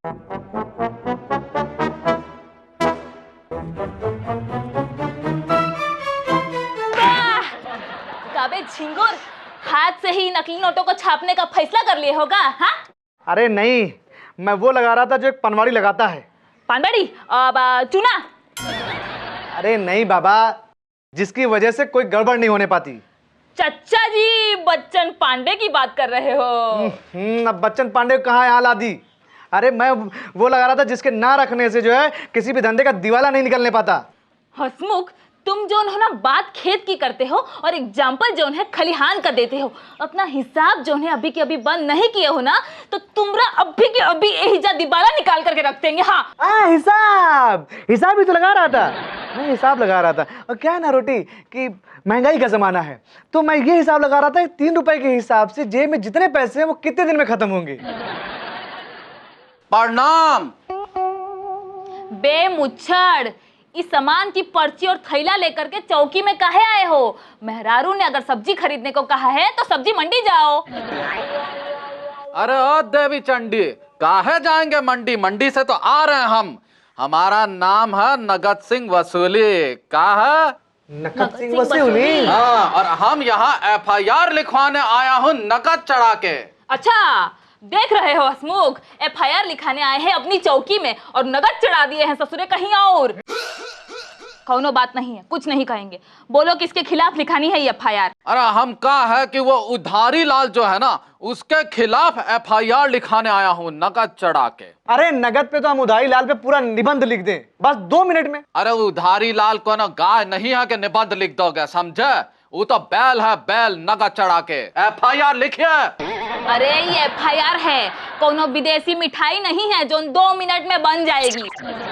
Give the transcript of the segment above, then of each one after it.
काबे झिंगुर, हाथ से ही नकली नोटों को छापने का फैसला कर लिए होगा? हाँ? अरे नहीं, मैं वो लगा रहा था जो एक पनवाड़ी लगाता है। पानवाड़ी? चूना? अरे नहीं बाबा, जिसकी वजह से कोई गड़बड़ नहीं होने पाती। चच्चा जी, बच्चन पांडे की बात कर रहे हो? अब बच्चन पांडे कहाँ है आलादी। अरे मैं वो लगा रहा था जिसके ना रखने से जो है किसी भी धंधे का दिवाला नहीं निकलने पाता। हसमुख, तुम जो है ना बात खेत की करते हो और एग्जाम्पल जो है खलिहान का देते हो। अपना हिसाब जो है अभी के अभी बंद नहीं किए हो ना, तो तुमरा अभी के अभी एहिजा दिवाला निकाल करके रख देंगे। हाँ, हिसाब ही तो लगा रहा था। मैं हिसाब लगा रहा था, और क्या है ना रोटी कि महंगाई का जमाना है, तो मैं ये हिसाब लगा रहा था 3 रुपए के हिसाब से जेब में जितने पैसे हैं वो कितने दिन में खत्म होंगे। प्रणाम। बेमुच्छड़, इस सामान की पर्ची और थैला लेकर के चौकी में काहे आए हो? मेहरारू ने अगर सब्जी खरीदने को कहा है तो सब्जी मंडी जाओ। अरे ओ देवी चंडी, काहे जाएंगे मंडी? मंडी से तो आ रहे हैं हम। हमारा नाम है नगद सिंह वसूली। का है? नगद सिंह वसूली? हाँ, और हम यहाँ FIR लिखवाने आया हूँ नकद चढ़ा के। अच्छा, देख रहे हो हसमुख, FIR लिखाने आए हैं अपनी चौकी में और नगद चढ़ा दिए हैं ससुरे कहीं और। कौनो बात नहीं है, कुछ नहीं कहेंगे। बोलो किसके खिलाफ लिखानी है ये FIR? अरे हम कहा है कि वो उधारी लाल जो है ना, उसके खिलाफ FIR लिखाने आया हूँ नगद चढ़ा के। अरे नगद पे तो हम उधारी लाल पे पूरा निबंध लिख दें, बस 2 मिनट में। अरे उधारी लाल को ना गाय नहीं है कि निबंध लिख दोगे, समझे? वो तो बैल है, बैल। नगद चढ़ा के FIR लिखिए। अरे ये FIR है, कोनो विदेशी मिठाई नहीं है जो 2 मिनट में बन जाएगी।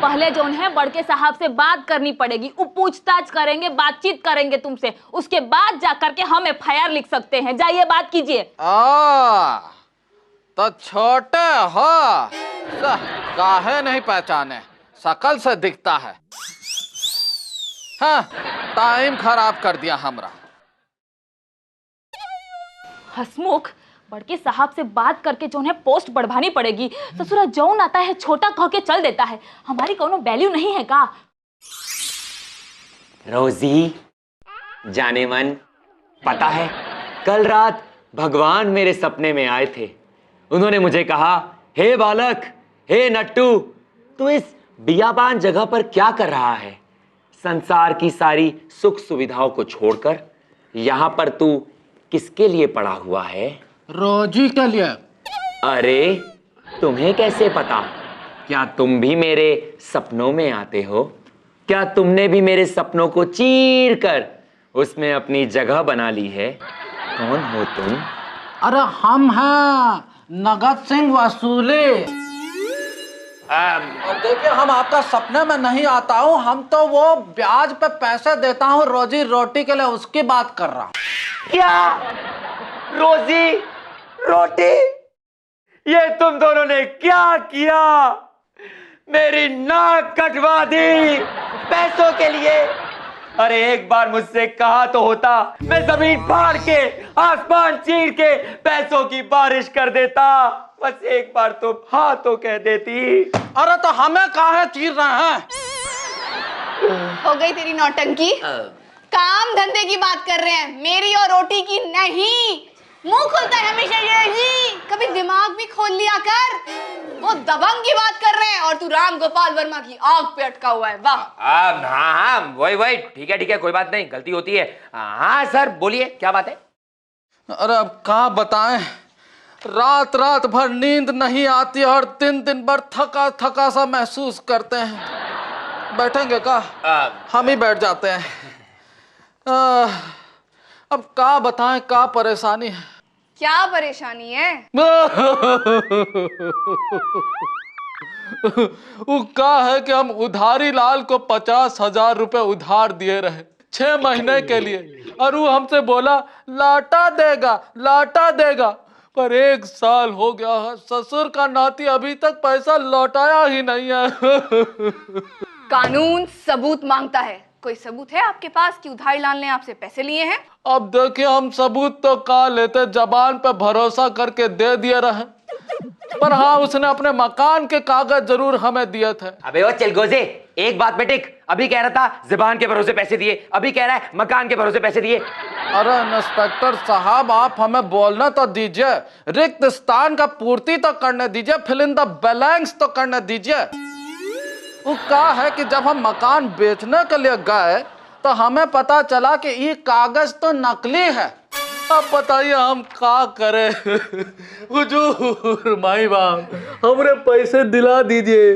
पहले जो है बड़के साहब से बात करनी पड़ेगी, वो पूछताछ करेंगे, बातचीत करेंगे तुमसे, उसके बाद जाकर के हम FIR लिख सकते हैं। जाइए बात कीजिए। तो छोटे हो, काहे नहीं पहचाने? शकल से दिखता है। हाँ, टाइम खराब कर दिया हमरा। हसमुख, बड़के साहब से बात करके जो है पोस्ट बढ़वानी पड़ेगी। ससुरा जौन आता है छोटा कह के चल देता है। हमारी कोनो वैल्यू नहीं है का? रोजी, जाने मन, पता है कल रात भगवान मेरे सपने में आए थे। उन्होंने मुझे कहा, हे बालक, हे नट्टू, तू इस बियाबान जगह पर क्या कर रहा है? संसार की सारी सुख सुविधाओं को छोड़कर यहाँ पर तू किसके लिए पड़ा हुआ है? रोजी के लिए। अरे तुम्हें कैसे पता? क्या तुम भी मेरे सपनों में आते हो? क्या तुमने भी मेरे सपनों को चीर कर उसमें अपनी जगह बना ली है? कौन हो तुम? अरे हम हैं नगद सिंह वसूली। और देखिए, हम आपका सपने में नहीं आता हूँ, हम तो वो ब्याज पे पैसे देता हूँ रोजी रोटी के लिए, उसकी बात कर रहा हूँ। क्या? रोजी रोटी? ये तुम दोनों ने क्या किया? मेरी नाक कटवा दी पैसों के लिए। अरे एक बार मुझसे कहा तो होता, मैं जमीन फाड़ के आसमान चीर के पैसों की बारिश कर देता। बस एक बार तो हाँ तो कह देती। अरे तो हमें काहे चीर रहे हैं? हो गई तेरी नौटंकी। काम धंधे की बात कर रहे हैं, मेरी और रोटी की नहीं। मुंह खुलता है हमेशा यही, कभी दिमाग भी खोल लिया कर। वो दबंग की बात कर रहे हैं और तू राम गोपाल वर्मा की आग पे अटका हुआ है। वाह। हाँ, वही ठीक है, कोई बात नहीं, गलती होती है। हाँ सर, बोलिए क्या बात है? अरे अब कहाँ बताएं, रात भर नींद नहीं आती और दिन भर थका सा महसूस करते हैं। बैठेंगे का? हम ही बैठ जाते हैं। अब क्या बताएं, क्या परेशानी है? क्या परेशानी है? वो क्या है कि हम उधारी लाल को 50,000 रुपए उधार दिए रहे 6 महीने के लिए, और वो हमसे बोला लाटा देगा, पर 1 साल हो गया है, ससुर का नाती अभी तक पैसा लौटाया ही नहीं है। कानून सबूत मांगता है। कोई सबूत है आपके पास कि उधारी लाल ने आपसे पैसे लिए हैं? अब देखिए, हम सबूत तो का लेते, जबान पे भरोसा करके दे दिए रहे, पर हाँ उसने अपने मकान के कागज जरूर हमें दिए थे। अबे वो चिलगोजे, एक बात पे टिक। अभी कह रहा था जुबान के भरोसे पैसे दिए, अभी कह रहा है मकान के भरोसे पैसे दिए। अरे इंस्पेक्टर साहब आप हमें बोलना तो दीजिए, रिक्त स्थान का पूर्ति तो करने दीजिए, फिल इन द बैलेंस तो करने दीजिए। वो क्या है कि जब हम मकान बेचने के लिए गए तो हमें पता चला कि ये कागज तो नकली है। अब बताइए हम क्या करें। हुजूर माई बाप हमरे पैसे दिला दीजिए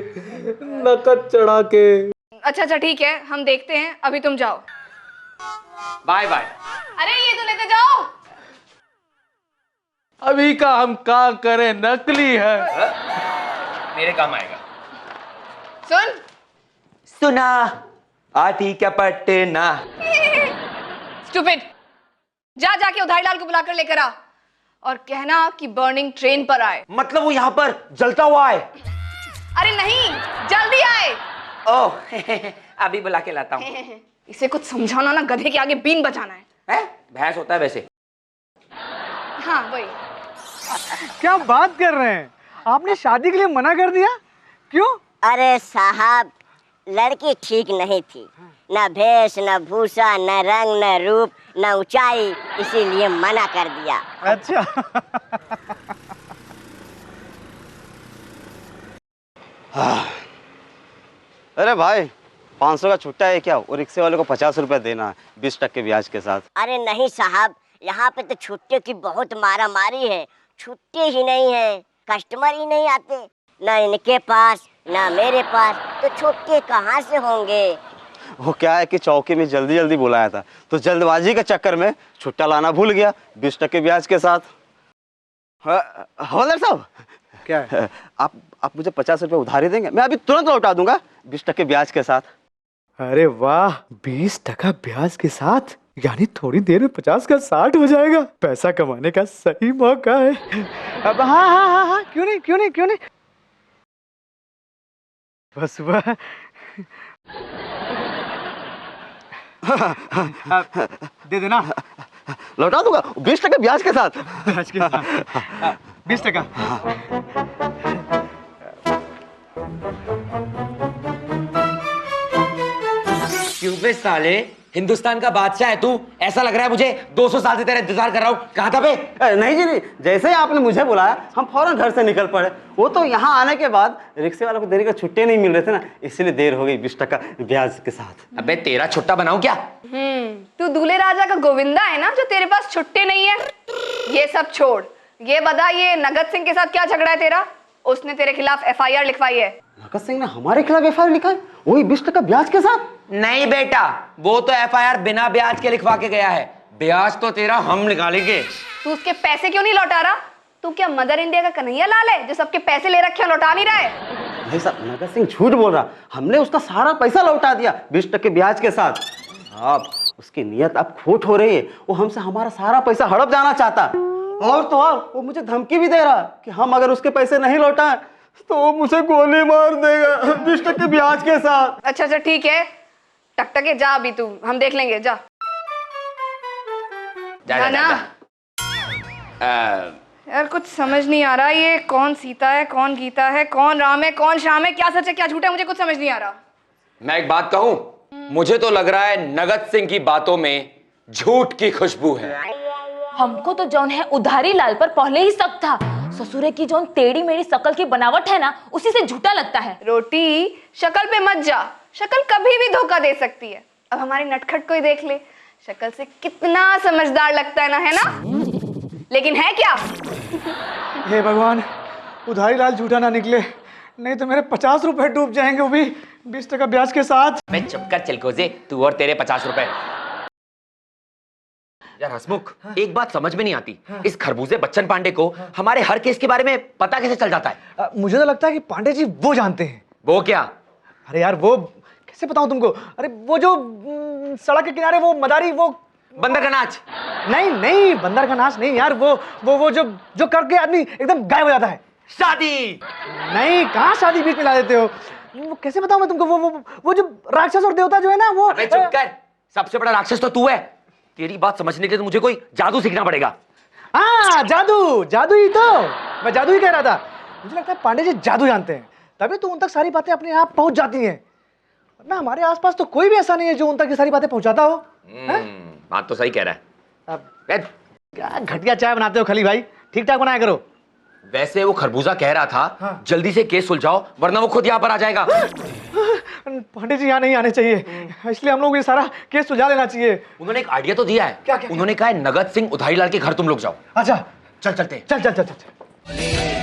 नकद चढ़ा के। अच्छा ठीक है, हम देखते हैं, अभी तुम जाओ। Bye bye. अरे ये तो लेते जाओ। अभी का हम क्या करें, नकली है। मेरे काम आएगा। सुन, सुना आती क्या पटना। स्टूपिड, जा जाके उधारी लाल को बुलाकर लेकर आ और कहना कि बर्निंग ट्रेन पर आए। मतलब वो यहाँ पर जलता हुआ है? अरे नहीं, जल्दी आए। ओह अभी बुला के लाता हूँ। इसे कुछ समझाना ना, गधे के आगे बीन बजाना है। भैंस होता है वैसे। हाँ वही। क्या बात कर रहे हैं, आपने शादी के लिए मना कर दिया, क्यों? अरे साहब, लड़की ठीक नहीं थी, न भेष न भूषा न रंग न रूप न ऊंचाई, इसीलिए मना कर दिया। अच्छा। अरे भाई 500 का छुट्टा है क्या? और रिक्शे वाले को 50 रुपए देना है 20% ब्याज के साथ। अरे नहीं साहब, यहाँ पे तो छुट्टे की बहुत मारा मारी है। छुट्टे ही नहीं है, कस्टमर ही नहीं आते, न इनके पास न मेरे पास, तो छुट्टे कहाँ से होंगे? वो क्या है कि चौकी में जल्दी जल्दी बुलाया था, तो जल्दबाजी के चक्कर में छुट्टा लाना भूल गया 20% ब्याज के साथ। हवलदार साहब, क्या है? आप मुझे 50 रुपए उधारी देंगे? मैं अभी तुरंत लौटा दूंगा 20% ब्याज के साथ। अरे वाह, 20% ब्याज के साथ, यानी थोड़ी देर में 50 का 60 हो जाएगा। पैसा कमाने का सही मौका है। अब हाँ हाँ हाँ हाँ, क्यों नहीं क्यों नहीं क्यों नहीं। बस सुबह दे देना। लौटा दूंगा 20% ब्याज के साथ। 20%। क्यों बे साले, हिंदुस्तान का बादशाह है तू? ऐसा लग रहा है मुझे 200 साल से तेरा इंतजार कर रहा हूँ। कहाँ था बे? नहीं जी नहीं, जैसे ही आपने मुझे बुलाया हम फौरन घर से निकल पड़े। वो तो यहाँ आने के बाद रिक्शे वालों को देरी का छुट्टे नहीं मिल रहे थे ना, इसलिए देर हो गई 20% ब्याज के साथ। अबे तेरा छुट्टा बनाऊं क्या? तू दूल्हे राजा का गोविंदा है ना, जो तेरे पास छुट्टे नहीं है। ये सब छोड़, ये बता, ये नगद सिंह के साथ क्या झगड़ा है तेरा? उसने तेरे खिलाफ FIR लिखवाई है। नगद सिंह ने हमारे खिलाफ FIR लिखा है, वही 20% ब्याज के साथ? नहीं बेटा, वो तो FIR बिना ब्याज के लिखवा के गया है, ब्याज तो तेरा हम निकालेंगे। तू उसके पैसे क्यों नहीं लौटा रहा? तू क्या मदर इंडिया का कन्हैया लाल है जो सबके पैसे ले रखे लौटा नहीं रहा है? नहीं साहब, नगद सिंह झूठ बोल रहा, हमने उसका सारा पैसा लौटा दिया 20% ब्याज के साथ। साहब उसकी नीयत अब खोट हो रही है, वो हमसे हमारा सारा पैसा हड़प जाना चाहता, और तो और वो मुझे धमकी भी दे रहा कि हम अगर उसके पैसे नहीं लौटाएं तो वो मुझे गोली मार देगा 20% ब्याज के साथ। अच्छा ठीक है, टकटके जा अभी तू, हम देख लेंगे, जा जा ना। यार कुछ समझ नहीं आ रहा, ये कौन सीता है, कौन गीता है, कौन राम है, कौन श्याम है, क्या सच है क्या झूठ है, मुझे कुछ समझ नहीं आ रहा। मैं एक बात कहूं, मुझे तो लग रहा है नगद सिंह की बातों में झूठ की खुशबू है। हमको तो जौन है उधारी लाल पर पहले ही शक था। ससुरे की जौन टेढ़ी मेढ़ी शकल की बनावट है ना, उसी से झूठा लगता है। रोटी, शक्ल पे मत जा, शक्ल कभी भी धोखा दे सकती है। अब हमारी नटखट को ही देख ले, शक्ल से कितना समझदार लगता है ना, है ना? लेकिन है क्या? हे भगवान, उधारी लाल झूठा ना निकले, नहीं तो मेरे 50 रुपए डूब जाएंगे, वो भी 20% ब्याज के साथ। मैं चुप कर चिलकोजे, तू और तेरे 50 रुपए। यार हसमुख, एक बात समझ में नहीं आती, इस खरबूजे बच्चन पांडे को हमारे हर केस के बारे में पता कैसे चल जाता है? मुझे तो लगता है कि पांडे जी वो जानते हैं। वो क्या? अरे यार वो कैसे बताऊं तुमको? अरे वो जो सड़क के किनारे वो मदारी, वो बंदर का नाच। नहीं नहीं, बंदर का नाच नहीं यार, वो जो करके आदमी एकदम गायब हो जाता है। शादी? नहीं, कहाँ शादी बीच में ला देते हो? वो कैसे बताऊं मैं तुमको? वो जो राक्षस और देवता जो है ना, वो। अबे चुप कर, सबसे बड़ा राक्षस तो तू है। तेरी बात समझने के लिए तो मुझे कोई जादू सीखना पड़ेगा। हाँ, जादू ही तो, मैं जादू ही कह रहा था। मुझे लगता है पांडे जी जादू जानते हैं, तभी तो उन तक सारी बातें अपने आप पहुंच जाती हैं। वरना हमारे आसपास तो कोई भी ऐसा नहीं है जो उन तक ये सारी बातें पहुंचाता हो। बात तो सही कह रहा है। अब क्या घटिया चाय बनाते हो खली भाई, ठीक ठाक बनाया करो। वैसे वो खरबूजा कह रहा था हाँ। जल्दी से केस सुलझाओ वरना वो खुद यहाँ पर आ जाएगा। पांडे जी यहाँ नहीं आने चाहिए, इसलिए हम लोग ये सारा केस सुलझा लेना चाहिए। उन्होंने एक आइडिया तो दिया है। क्या? उन्होंने कहा है नगद सिंह उधारीलाल के घर तुम लोग जाओ। अच्छा चल चलते हैं। चल चल चल चल, चल।